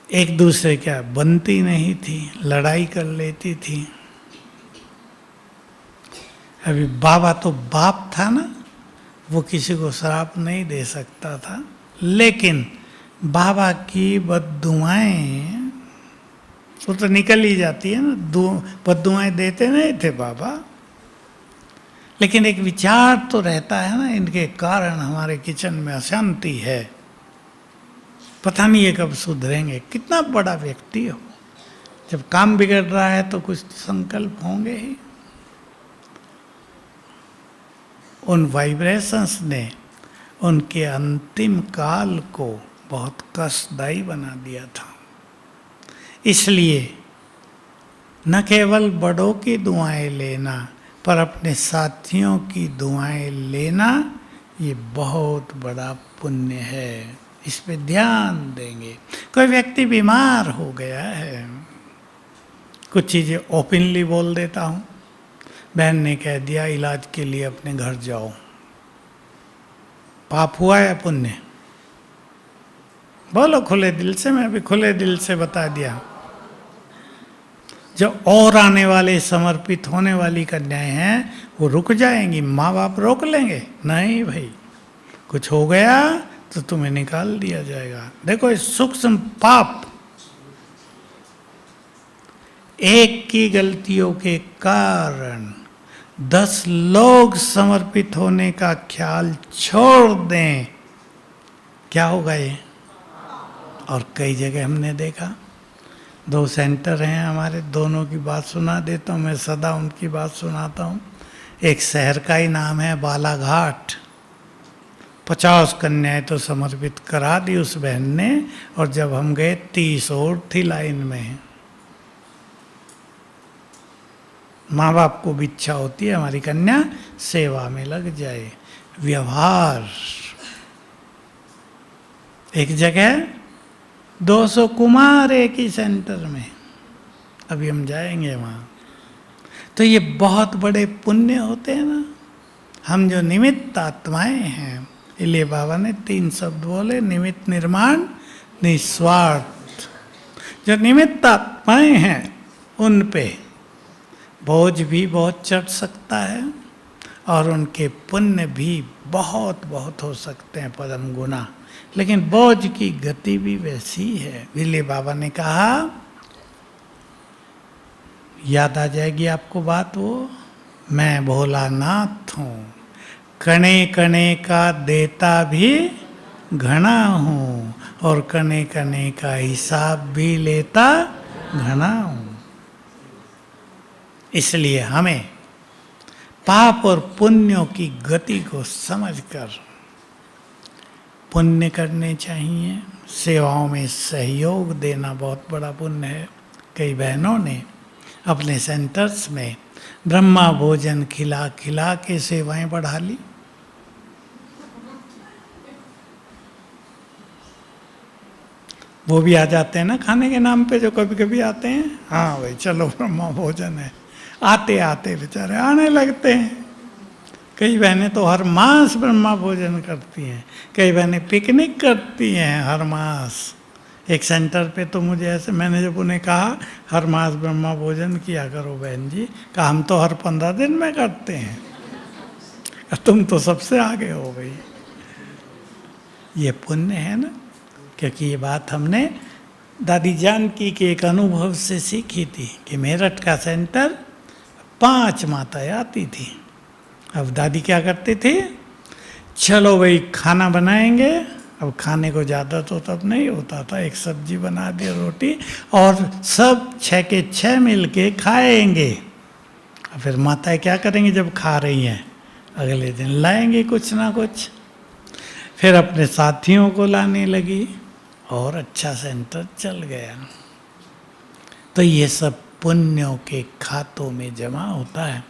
एक दूसरे क्या बनती नहीं थी, लड़ाई कर लेती थी। अभी बाबा तो बाप था ना, वो किसी को श्राप नहीं दे सकता था, लेकिन बाबा की बद्दुआएं वो तो निकल ही जाती है ना, बद्दुआएं देते नहीं थे बाबा, लेकिन एक विचार तो रहता है ना, इनके कारण हमारे किचन में अशांति है, पता नहीं ये कब सुधरेंगे। कितना बड़ा व्यक्ति हो, जब काम बिगड़ रहा है तो कुछ संकल्प होंगे ही। उन वाइब्रेशंस ने उनके अंतिम काल को बहुत कष्टदायी बना दिया था। इसलिए न केवल बड़ों की दुआएं लेना, पर अपने साथियों की दुआएं लेना, ये बहुत बड़ा पुण्य है। इस पे ध्यान देंगे। कोई व्यक्ति बीमार हो गया है, कुछ चीज़ें ओपनली बोल देता हूँ। बहन ने कह दिया इलाज के लिए अपने घर जाओ, पाप हुआ या पुण्य? बोलो खुले दिल से, मैं भी खुले दिल से बता दिया। जो और आने वाले समर्पित होने वाली कन्याएं हैं वो रुक जाएंगी, माँ बाप रोक लेंगे? नहीं भाई, कुछ हो गया तो तुम्हें निकाल दिया जाएगा। देखो इस सूक्ष्म पाप, एक की गलतियों के कारण 10 लोग समर्पित होने का ख्याल छोड़ दें, क्या होगा ये? और कई जगह हमने देखा, 2 सेंटर हैं हमारे, दोनों की बात सुना देता हूँ मैं, सदा उनकी बात सुनाता हूँ। एक शहर का ही नाम है बालाघाट, 50 कन्याएं तो समर्पित करा दी उस बहन ने, और जब हम गए 30 और थी लाइन में। माँ बाप को भी इच्छा होती है हमारी कन्या सेवा में लग जाए। व्यवहार, एक जगह 200 कुमार एक ही सेंटर में, अभी हम जाएंगे वहाँ। तो ये बहुत बड़े पुण्य होते हैं ना, हम जो निमित्त आत्माएं हैं। इसलिए बाबा ने 3 शब्द बोले, निमित्त, निर्माण, निस्वार्थ। जो निमित्त आत्माएं हैं उन पे बोझ भी बहुत चढ़ सकता है, और उनके पुण्य भी बहुत बहुत हो सकते हैं, परम गुना। लेकिन बोझ की गति भी वैसी है। इसलिए बाबा ने कहा, याद आ जाएगी आपको बात वो, मैं भोलानाथ हूँ, कणे कणे का देता भी घना हूँ, और कणे कणे का हिसाब भी लेता घना हूँ। इसलिए हमें पाप और पुण्यों की गति को समझकर पुण्य करने चाहिए। सेवाओं में सहयोग देना बहुत बड़ा पुण्य है। कई बहनों ने अपने सेंटर्स में ब्रह्मा भोजन खिला खिला के सेवाएं बढ़ा ली। वो भी आ जाते हैं ना खाने के नाम पे, जो कभी कभी आते हैं, हाँ भाई चलो ब्रह्मा भोजन है, आते आते बेचारे आने लगते हैं। कई बहनें तो हर मास ब्रह्मा भोजन करती हैं, कई बहनें पिकनिक करती हैं हर मास। एक सेंटर पे तो मुझे ऐसे, मैंने जब उन्हें कहा हर मास ब्रह्मा भोजन किया करो बहन जी, कहा हम तो हर 15 दिन में करते हैं, तुम तो सबसे आगे हो गई। ये पुण्य है ना, क्योंकि ये बात हमने दादी जानकी के एक अनुभव से सीखी थी कि मेरठ का सेंटर 5 माताएं आती थी। अब दादी क्या करती थी, चलो भाई खाना बनाएंगे। अब खाने को ज़्यादा तो तब नहीं होता था, एक सब्जी बना दी, रोटी, और सब 6 के 6 मिल के खाएंगे। फिर माताएं क्या करेंगी, जब खा रही हैं अगले दिन लाएंगे कुछ ना कुछ। फिर अपने साथियों को लाने लगी और अच्छा सेंटर चल गया। तो ये सब पुण्यों के खातों में जमा होता है।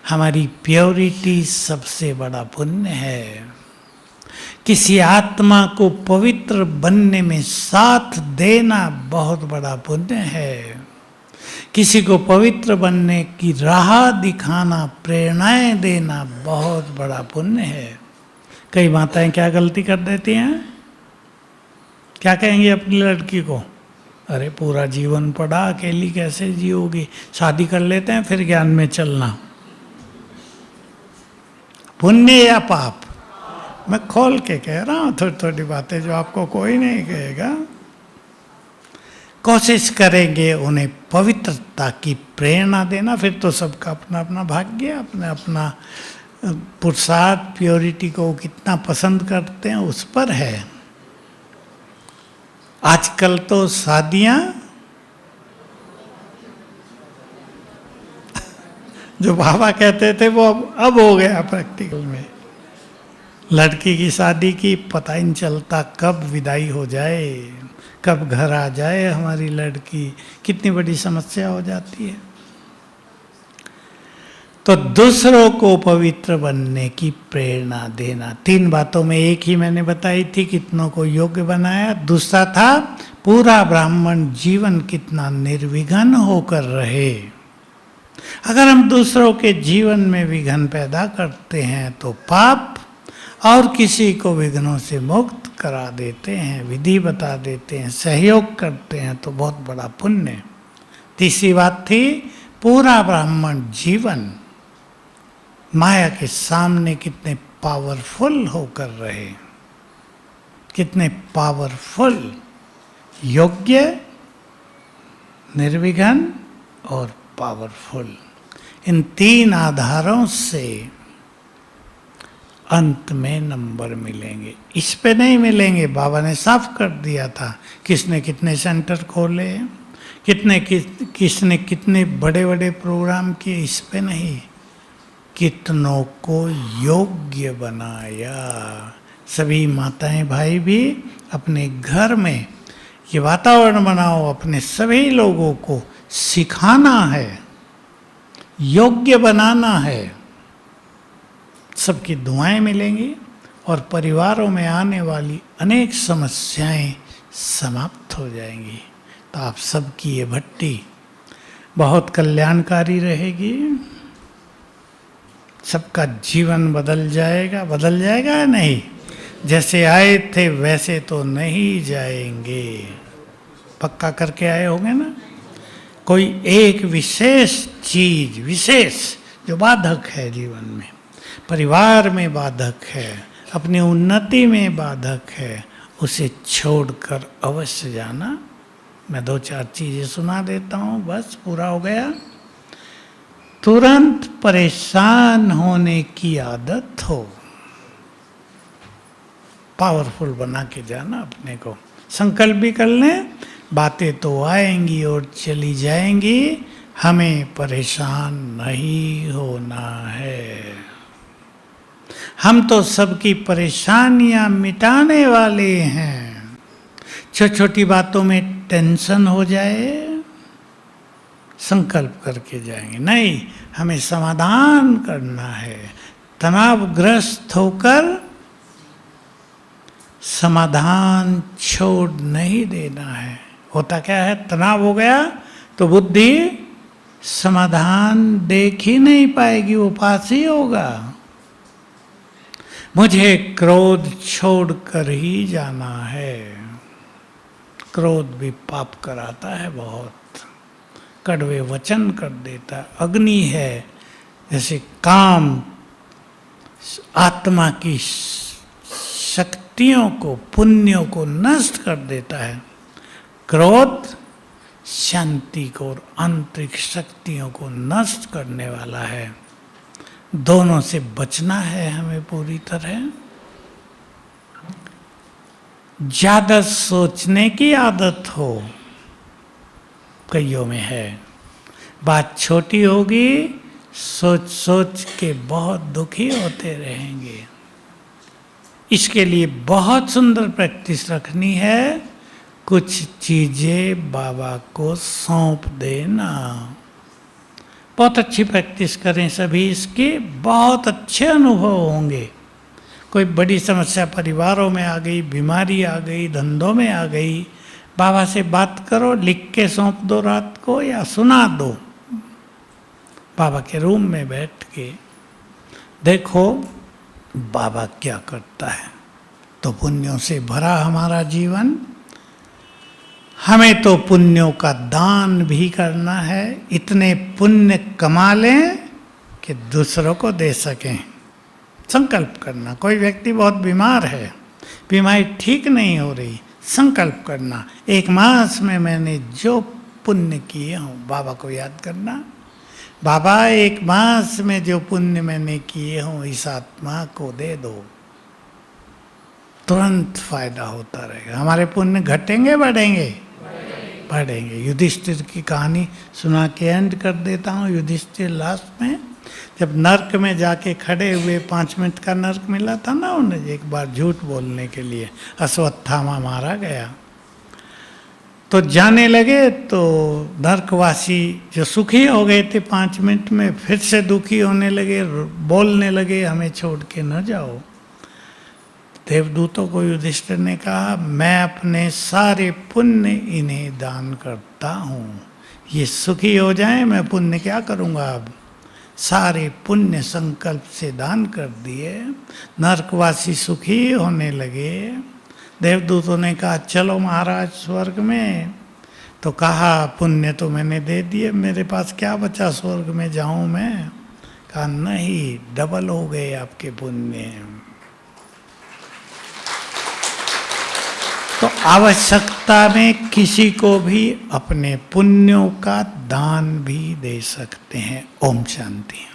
हमारी प्योरिटी सबसे बड़ा पुण्य है। किसी आत्मा को पवित्र बनने में साथ देना बहुत बड़ा पुण्य है। किसी को पवित्र बनने की राह दिखाना, प्रेरणाएं देना बहुत बड़ा पुण्य है। कई माताएं क्या गलती कर देती हैं, क्या कहेंगी अपनी लड़की को, अरे पूरा जीवन पड़ा, अकेली कैसे जियोगी, शादी कर लेते हैं फिर ज्ञान में चलना। पुण्य या पाप? मैं खोल के कह रहा हूँ थोड़ी थोड़ी बातें जो आपको कोई नहीं कहेगा। कोशिश करेंगे उन्हें पवित्रता की प्रेरणा देना, फिर तो सबका अपना अपना भाग्य, अपना अपना पुरुषार्थ, प्योरिटी को कितना पसंद करते हैं उस पर है। आजकल तो शादियां जो बाबा कहते थे वो अब हो गया प्रैक्टिकल में। लड़की की शादी की पता ही नहीं चलता कब विदाई हो जाए, कब घर आ जाए हमारी लड़की, कितनी बड़ी समस्या हो जाती है। तो दूसरों को पवित्र बनने की प्रेरणा देना। 3 बातों में एक ही मैंने बताई थी, कितनों को योग्य बनाया। दूसरा था पूरा ब्राह्मण जीवन कितना निर्विघ्न होकर रहे। अगर हम दूसरों के जीवन में विघ्न पैदा करते हैं तो पाप, और किसी को विघ्नों से मुक्त करा देते हैं, विधि बता देते हैं, सहयोग करते हैं तो बहुत बड़ा पुण्य। तीसरी बात थी पूरा ब्राह्मण जीवन माया के सामने कितने पावरफुल होकर रहे, कितने पावरफुल, योग्य, निर्विघ्न और पावरफुल। इन तीन आधारों से अंत में नंबर मिलेंगे, इस पे नहीं मिलेंगे। बाबा ने साफ कर दिया था किसने कितने सेंटर खोले, किसने कितने बड़े बड़े प्रोग्राम किए, इस पे नहीं, कितनों को योग्य बनाया। सभी माताएं भाई भी अपने घर में ये वातावरण बनाओ, अपने सभी लोगों को सिखाना है, योग्य बनाना है। सबकी दुआएं मिलेंगी और परिवारों में आने वाली अनेक समस्याएं समाप्त हो जाएंगी। तो आप सबकी ये भट्टी बहुत कल्याणकारी रहेगी, सबका जीवन बदल जाएगा या नहीं? जैसे आए थे वैसे तो नहीं जाएंगे, पक्का करके आए होंगे ना। कोई एक विशेष चीज, विशेष जो बाधक है जीवन में, परिवार में बाधक है, अपनी उन्नति में बाधक है, उसे छोड़कर अवश्य जाना। मैं 2-4 चीजें सुना देता हूँ, बस पूरा हो गया। तुरंत परेशान होने की आदत हो, पावरफुल बना के जाना अपने को। संकल्प भी कर लें, बातें तो आएंगी और चली जाएंगी, हमें परेशान नहीं होना है। हम तो सबकी परेशानियां मिटाने वाले हैं। छोटी छोटी बातों में टेंशन हो जाए, संकल्प करके जाएंगे, नहीं, हमें समाधान करना है। तनावग्रस्त होकर समाधान छोड़ नहीं देना है। होता क्या है, तनाव हो गया तो बुद्धि समाधान देख ही नहीं पाएगी, वो पास ही होगा। मुझे क्रोध छोड़कर ही जाना है। क्रोध भी पाप कराता है, बहुत कड़वे वचन कर देता है, अग्नि है। जैसे काम आत्मा की शक्तियों को, पुण्यों को नष्ट कर देता है, क्रोध शांति को और आंतरिक शक्तियों को नष्ट करने वाला है। दोनों से बचना है हमें पूरी तरह। ज्यादा सोचने की आदत हो, कईयों में है, बात छोटी होगी, सोच सोच के बहुत दुखी होते रहेंगे। इसके लिए बहुत सुंदर प्रैक्टिस रखनी है, कुछ चीजें बाबा को सौंप देना। बहुत अच्छी प्रैक्टिस करें सभी, इसके बहुत अच्छे अनुभव होंगे। कोई बड़ी समस्या परिवारों में आ गई, बीमारी आ गई, धंधों में आ गई, बाबा से बात करो, लिख के सौंप दो रात को या सुना दो बाबा के रूम में बैठ के, देखो बाबा क्या करता है। तो पुण्यों से भरा हमारा जीवन, हमें तो पुण्यों का दान भी करना है। इतने पुण्य कमा लें कि दूसरों को दे सकें। संकल्प करना। कोई व्यक्ति बहुत बीमार है, बीमारी ठीक नहीं हो रही, संकल्प करना, 1 मास में मैंने जो पुण्य किए हों बाबा को याद करना। बाबा 1 मास में जो पुण्य मैंने किए हों इस आत्मा को दे दो, तुरंत फायदा होता रहेगा। हमारे पुण्य घटेंगे बढ़ेंगे? बढ़ेंगे। युधिष्ठिर की कहानी सुना के एंड कर देता हूँ। युधिष्ठिर लास्ट में जब नर्क में जाके खड़े हुए, 5 मिनट का नर्क मिला था ना उन्हें एक बार झूठ बोलने के लिए, अश्वत्थामा मारा गया तो जाने लगे, तो नर्कवासी जो सुखी हो गए थे 5 मिनट में फिर से दुखी होने लगे, बोलने लगे हमें छोड़ के न जाओ। देवदूतों को युधिष्ठिर ने कहा, मैं अपने सारे पुण्य इन्हें दान करता हूँ, ये सुखी हो जाएं, मैं पुण्य क्या करूँगा। अब सारे पुण्य संकल्प से दान कर दिए, नरकवासी सुखी होने लगे। देवदूतों ने कहा, चलो महाराज स्वर्ग में। तो कहा पुण्य तो मैंने दे दिए, मेरे पास क्या बचा, स्वर्ग में जाऊं मैं? कहा नहीं, डबल हो गए आपके पुण्य। तो आवश्यकता में किसी को भी अपने पुण्यों का दान भी दे सकते हैं। ओम शांति।